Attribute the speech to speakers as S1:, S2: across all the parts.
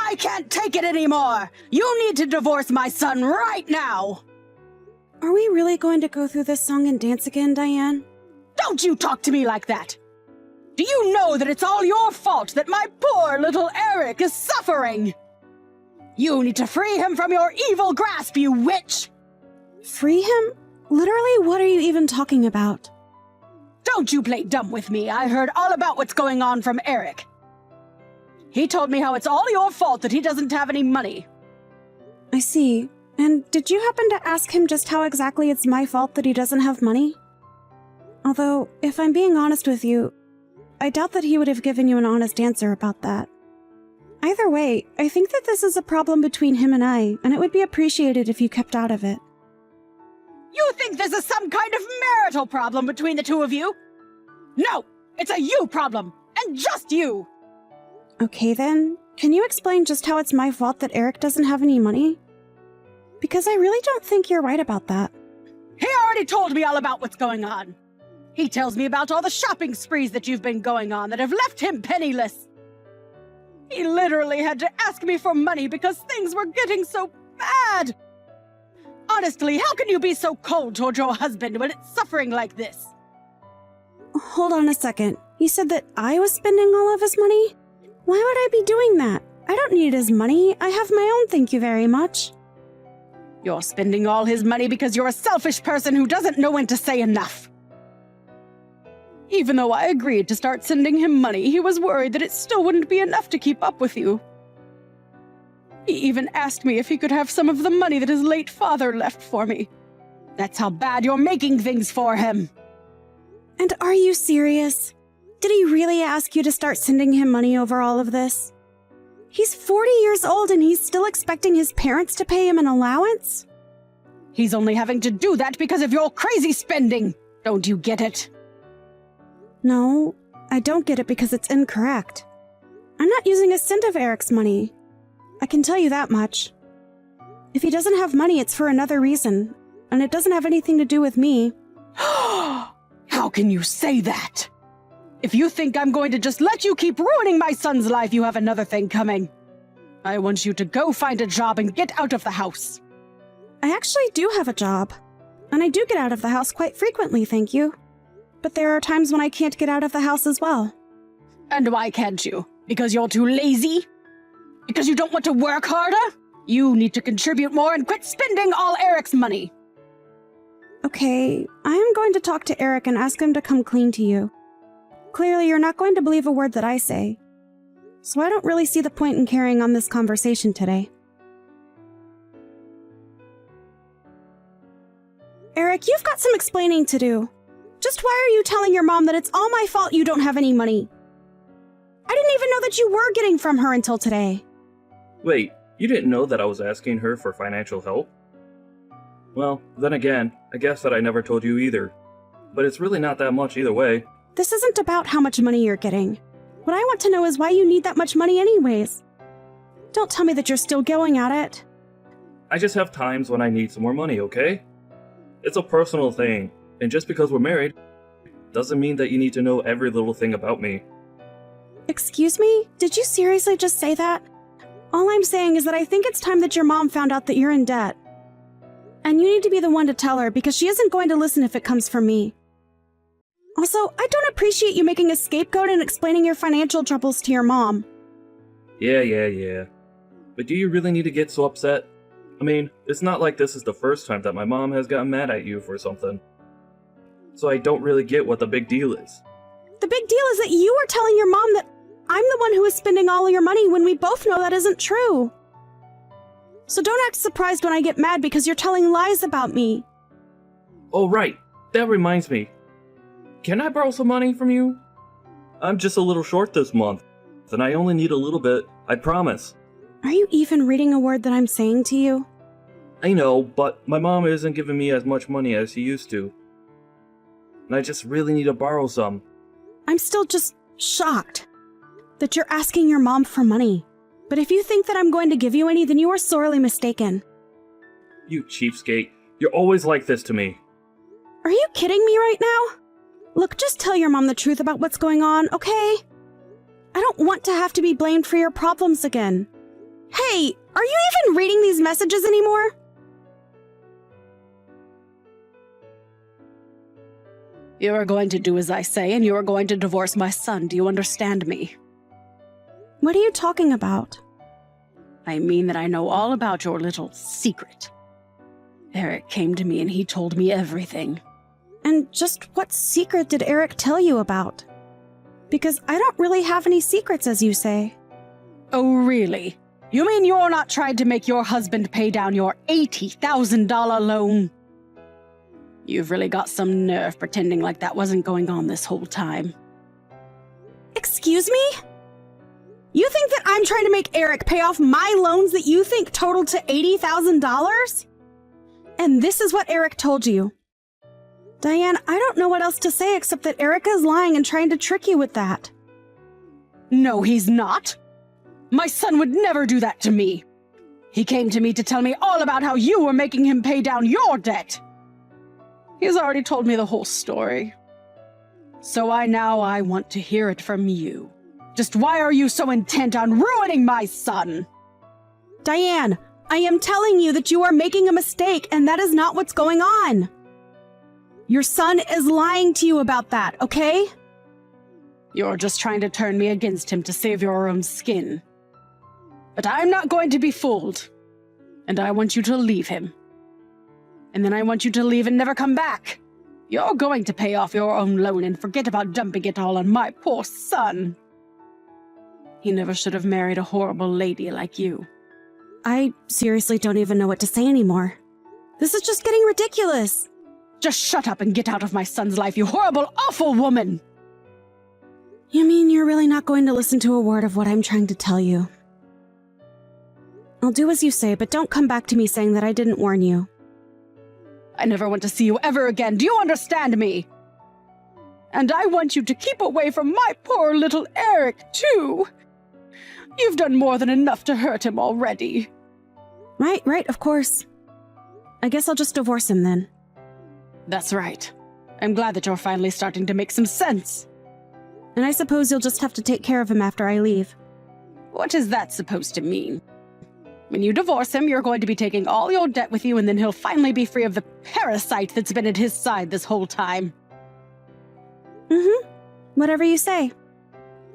S1: I can't take it anymore! You need to divorce my son right now!
S2: Are we really going to go through this song and dance again, Diane?
S1: Don't you talk to me like that! Do you know that it's all your fault that my poor little Eric is suffering? You need to free him from your evil grasp, you witch!
S2: Free him? Literally, what are you even talking about?
S1: Don't you play dumb with me. I heard all about what's going on from Eric. He told me how it's all your fault that he doesn't have any money.
S2: I see. And did you happen to ask him just how exactly it's my fault that he doesn't have money? Although, if I'm being honest with you, I doubt that he would have given you an honest answer about that. Either way, I think that this is a problem between him and I, and it would be appreciated if you kept out of it.
S1: You think this is some kind of marital problem between the two of you? No, it's a you problem, and just you!
S2: Okay then, can you explain just how it's my fault that Eric doesn't have any money? Because I really don't think you're right about that.
S1: He already told me all about what's going on. He tells me about all the shopping sprees that you've been going on that have left him penniless. He literally had to ask me for money because things were getting so bad. Honestly, how can you be so cold toward your husband when it's suffering like this?
S2: Hold on a second. You said that I was spending all of his money? Why would I be doing that? I don't need his money. I have my own, thank you very much.
S1: You're spending all his money because you're a selfish person who doesn't know when to say enough. Even though I agreed to start sending him money, he was worried that it still wouldn't be enough to keep up with you. He even asked me if he could have some of the money that his late father left for me. That's how bad you're making things for him.
S2: And are you serious? Did he really ask you to start sending him money over all of this? He's 40 years old and he's still expecting his parents to pay him an allowance?
S1: He's only having to do that because of your crazy spending. Don't you get it?
S2: No, I don't get it because it's incorrect. I'm not using a cent of Eric's money. I can tell you that much. If he doesn't have money, it's for another reason, and it doesn't have anything to do with me.
S1: How can you say that? If you think I'm going to just let you keep ruining my son's life, you have another thing coming. I want you to go find a job and get out of the house.
S2: I actually do have a job, and I do get out of the house quite frequently, thank you. But there are times when I can't get out of the house as well.
S1: And why can't you? Because you're too lazy? Because you don't want to work harder? You need to contribute more and quit spending all Eric's money.
S2: Okay, I am going to talk to Eric and ask him to come clean to you. Clearly, you're not going to believe a word that I say. So I don't really see the point in carrying on this conversation today. Eric, you've got some explaining to do. Just why are you telling your mom that it's all my fault you don't have any money? I didn't even know that you were getting from her until today.
S3: Wait, you didn't know that I was asking her for financial help? Well, then again, I guess that I never told you either. But it's really not that much either way.
S2: This isn't about how much money you're getting. What I want to know is why you need that much money anyways. Don't tell me that you're still going at it.
S3: I just have times when I need some more money, okay? It's a personal thing, and just because we're married, doesn't mean that you need to know every little thing about me.
S2: Excuse me? Did you seriously just say that? All I'm saying is that I think it's time that your mom found out that you're in debt. And you need to be the one to tell her because she isn't going to listen if it comes from me. Also, I don't appreciate you making a scapegoat and explaining your financial troubles to your mom.
S3: Yeah. But do you really need to get so upset? I mean, it's not like this is the first time that my mom has gotten mad at you for something. So I don't really get what the big deal is.
S2: The big deal is that you are telling your mom that I'm the one who is spending all of your money when we both know that isn't true. So don't act surprised when I get mad because you're telling lies about me.
S3: Oh right, that reminds me. Can I borrow some money from you? I'm just a little short this month, and I only need a little bit, I promise.
S2: Are you even reading a word that I'm saying to you?
S3: I know, but my mom isn't giving me as much money as she used to. And I just really need to borrow some.
S2: I'm still just shocked that you're asking your mom for money. But if you think that I'm going to give you any, then you are sorely mistaken.
S3: You cheapskate. You're always like this to me.
S2: Are you kidding me right now? Look, just tell your mom the truth about what's going on, okay? I don't want to have to be blamed for your problems again. Hey, are you even reading these messages anymore?
S1: You are going to do as I say, and you are going to divorce my son. Do you understand me?
S2: What are you talking about?
S1: I mean that I know all about your little secret. Eric came to me and he told me everything.
S2: And just what secret did Eric tell you about? Because I don't really have any secrets, as you say.
S1: Oh, really? You mean you're not trying to make your husband pay down your $80,000 loan? You've really got some nerve pretending like that wasn't going on this whole time.
S2: Excuse me? You think that I'm trying to make Eric pay off my loans that you think total to $80,000? And this is what Eric told you. Diane, I don't know what else to say except that Eric is lying and trying to trick you with that.
S1: No, he's not. My son would never do that to me. He came to me to tell me all about how you were making him pay down your debt. He's already told me the whole story. So I want to hear it from you. Just why are you so intent on ruining my son?
S2: Diane, I am telling you that you are making a mistake, and that is not what's going on. Your son is lying to you about that, okay?
S1: You're just trying to turn me against him to save your own skin. But I'm not going to be fooled. And I want you to leave him. And then I want you to leave and never come back. You're going to pay off your own loan and forget about dumping it all on my poor son. He never should have married a horrible lady like you.
S2: I seriously don't even know what to say anymore. This is just getting ridiculous.
S1: Just shut up and get out of my son's life, you horrible, awful woman!
S2: You mean you're really not going to listen to a word of what I'm trying to tell you? I'll do as you say, but don't come back to me saying that I didn't warn you.
S1: I never want to see you ever again, do you understand me? And I want you to keep away from my poor little Eric, too! You've done more than enough to hurt him already.
S2: Right, of course. I guess I'll just divorce him then.
S1: That's right. I'm glad that you're finally starting to make some sense.
S2: And I suppose you'll just have to take care of him after I leave.
S1: What is that supposed to mean? When you divorce him, you're going to be taking all your debt with you, and then he'll finally be free of the parasite that's been at his side this whole time.
S2: Whatever you say.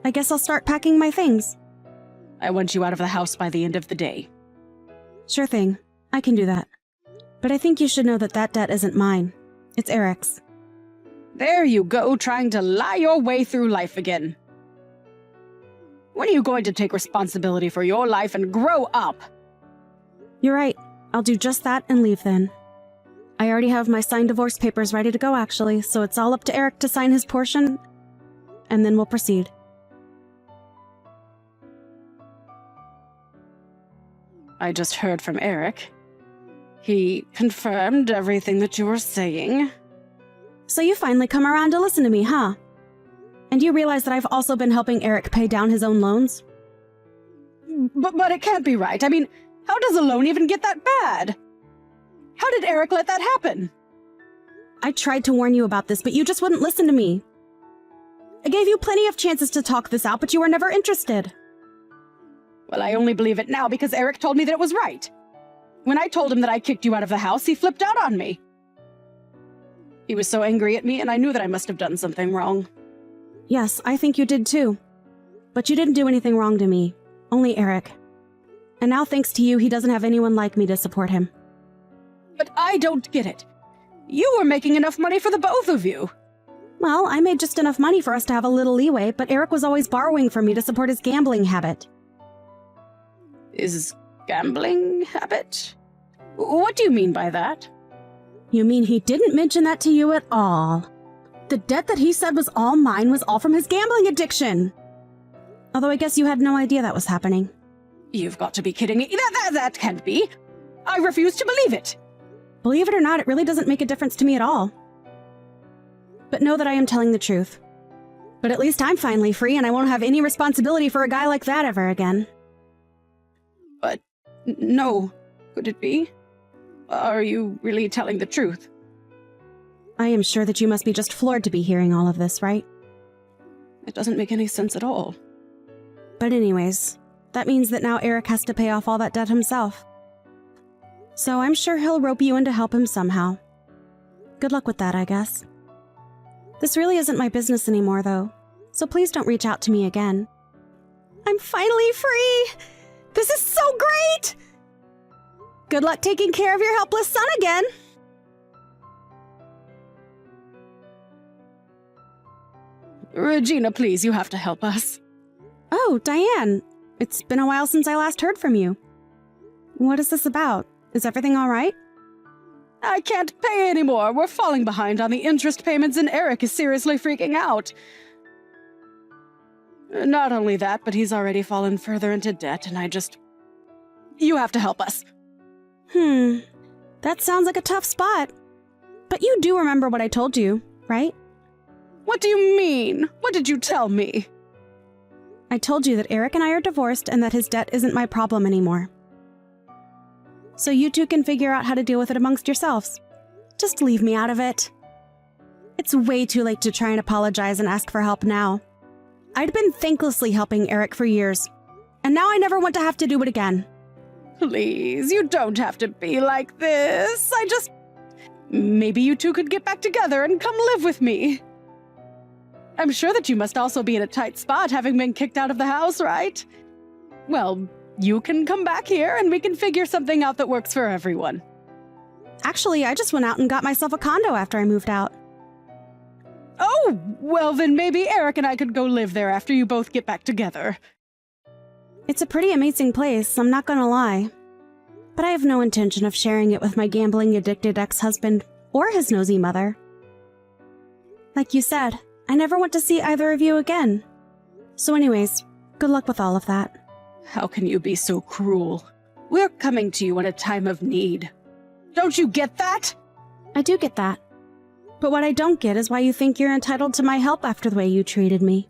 S2: I guess I'll start packing my things.
S1: I want you out of the house by the end of the day.
S2: Sure thing. I can do that. But I think you should know that that debt isn't mine. It's Eric's.
S1: There you go, trying to lie your way through life again. When are you going to take responsibility for your life and grow up?
S2: You're right. I'll do just that and leave then. I already have my signed divorce papers ready to go, actually, so it's all up to Eric to sign his portion, and then we'll proceed.
S1: I just heard from Eric. He confirmed everything that you were saying.
S2: So you finally come around to listen to me, huh? And you realize that I've also been helping Eric pay down his own loans?
S1: But it can't be right. I mean, how does a loan even get that bad? How did Eric let that happen?
S2: I tried to warn you about this, but you just wouldn't listen to me. I gave you plenty of chances to talk this out, but you were never interested.
S1: Well, I only believe it now because Eric told me that it was right. When I told him that I kicked you out of the house, he flipped out on me. He was so angry at me, and I knew that I must have done something wrong.
S2: Yes, I think you did too. But you didn't do anything wrong to me. Only Eric. And now thanks to you, he doesn't have anyone like me to support him.
S1: But I don't get it. You were making enough money for the both of you.
S2: Well, I made just enough money for us to have a little leeway, but Eric was always borrowing from me to support his gambling habit.
S1: His gambling habit? What do you mean by that?
S2: You mean he didn't mention that to you at all? The debt that he said was all mine was all from his gambling addiction. Although I guess you had no idea that was happening.
S1: You've got to be kidding me. That can't be. I refuse to believe it.
S2: Believe it or not, it really doesn't make a difference to me at all. But know that I am telling the truth. But at least I'm finally free and I won't have any responsibility for a guy like that ever again.
S1: But no, could it be? Are you really telling the truth?
S2: I am sure that you must be just floored to be hearing all of this, right?
S1: It doesn't make any sense at all.
S2: But anyways, that means that now Eric has to pay off all that debt himself. So I'm sure he'll rope you in to help him somehow. Good luck with that, I guess. This really isn't my business anymore, though, so please don't reach out to me again. I'm finally free! This is so great! Good luck taking care of your helpless son again!
S1: Regina, please, you have to help us.
S2: Oh, Diane. It's been a while since I last heard from you. What is this about? Is everything all right?
S1: I can't pay anymore. We're falling behind on the interest payments and Eric is seriously freaking out. Not only that, but he's already fallen further into debt and You have to help us.
S2: That sounds like a tough spot. But you do remember what I told you, right?
S1: What do you mean? What did you tell me?
S2: I told you that Eric and I are divorced and that his debt isn't my problem anymore. So you two can figure out how to deal with it amongst yourselves. Just leave me out of it. It's way too late to try and apologize and ask for help now. I'd been thanklessly helping Eric for years, and now I never want to have to do it again.
S1: Please, you don't have to be like this. Maybe you two could get back together and come live with me. I'm sure that you must also be in a tight spot having been kicked out of the house, right? Well, you can come back here and we can figure something out that works for everyone.
S2: Actually, I just went out and got myself a condo after I moved out.
S1: Oh, well then maybe Eric and I could go live there after you both get back together.
S2: It's a pretty amazing place, I'm not gonna lie. But I have no intention of sharing it with my gambling-addicted ex-husband or his nosy mother. Like you said, I never want to see either of you again. So anyways, good luck with all of that.
S1: How can you be so cruel? We're coming to you in a time of need. Don't you get that?
S2: I do get that. But what I don't get is why you think you're entitled to my help after the way you treated me.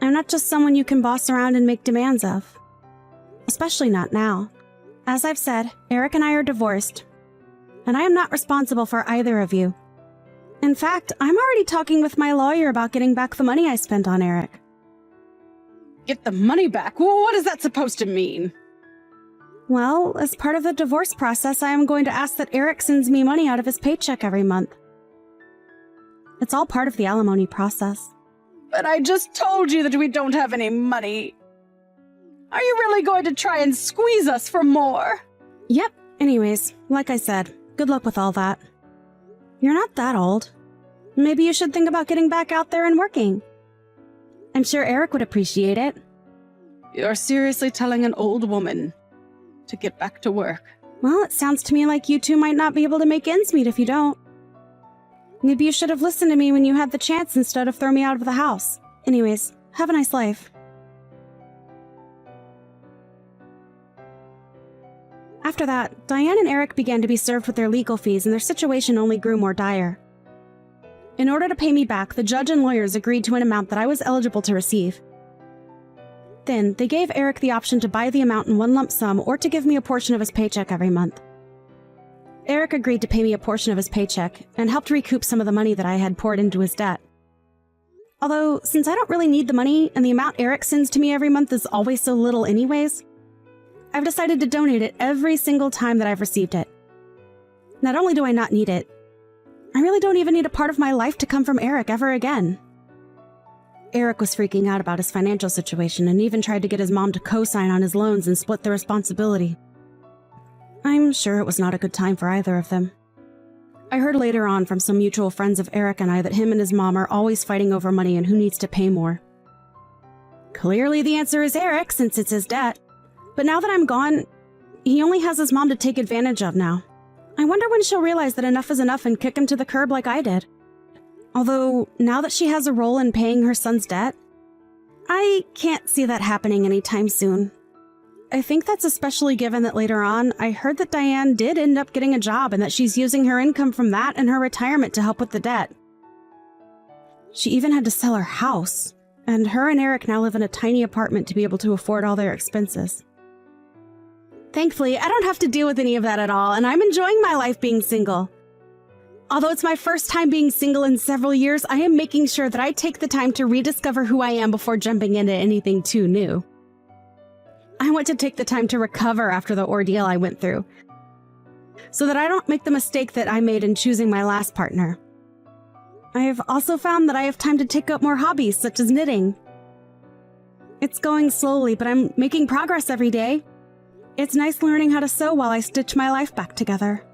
S2: I'm not just someone you can boss around and make demands of. Especially not now. As I've said, Eric and I are divorced. And I am not responsible for either of you. In fact, I'm already talking with my lawyer about getting back the money I spent on Eric.
S1: Get the money back? What is that supposed to mean?
S2: Well, as part of the divorce process, I am going to ask that Eric sends me money out of his paycheck every month. It's all part of the alimony process.
S1: But I just told you that we don't have any money. Are you really going to try and squeeze us for more?
S2: Yep. Anyways, like I said, good luck with all that. You're not that old. Maybe you should think about getting back out there and working. I'm sure Eric would appreciate it.
S1: You're seriously telling an old woman to get back to work?
S2: Well, it sounds to me like you two might not be able to make ends meet if you don't. Maybe you should have listened to me when you had the chance instead of throwing me out of the house. Anyways, have a nice life. After that, Diane and Eric began to be served with their legal fees and their situation only grew more dire. In order to pay me back, the judge and lawyers agreed to an amount that I was eligible to receive. Then, they gave Eric the option to buy the amount in one lump sum or to give me a portion of his paycheck every month. Eric agreed to pay me a portion of his paycheck and helped recoup some of the money that I had poured into his debt. Although, since I don't really need the money and the amount Eric sends to me every month is always so little anyways, I've decided to donate it every single time that I've received it. Not only do I not need it, I really don't even need a part of my life to come from Eric ever again. Eric was freaking out about his financial situation and even tried to get his mom to co-sign on his loans and split the responsibility. I'm sure it was not a good time for either of them. I heard later on from some mutual friends of Eric and I that him and his mom are always fighting over money and who needs to pay more. Clearly the answer is Eric, since it's his debt. But now that I'm gone, he only has his mom to take advantage of now. I wonder when she'll realize that enough is enough and kick him to the curb like I did. Although, now that she has a role in paying her son's debt, I can't see that happening anytime soon. I think that's especially given that later on, I heard that Diane did end up getting a job and that she's using her income from that and her retirement to help with the debt. She even had to sell her house, and her and Eric now live in a tiny apartment to be able to afford all their expenses. Thankfully, I don't have to deal with any of that at all, and I'm enjoying my life being single. Although it's my first time being single in several years, I am making sure that I take the time to rediscover who I am before jumping into anything too new. I want to take the time to recover after the ordeal I went through, so that I don't make the mistake that I made in choosing my last partner. I have also found that I have time to take up more hobbies, such as knitting. It's going slowly, but I'm making progress every day. It's nice learning how to sew while I stitch my life back together.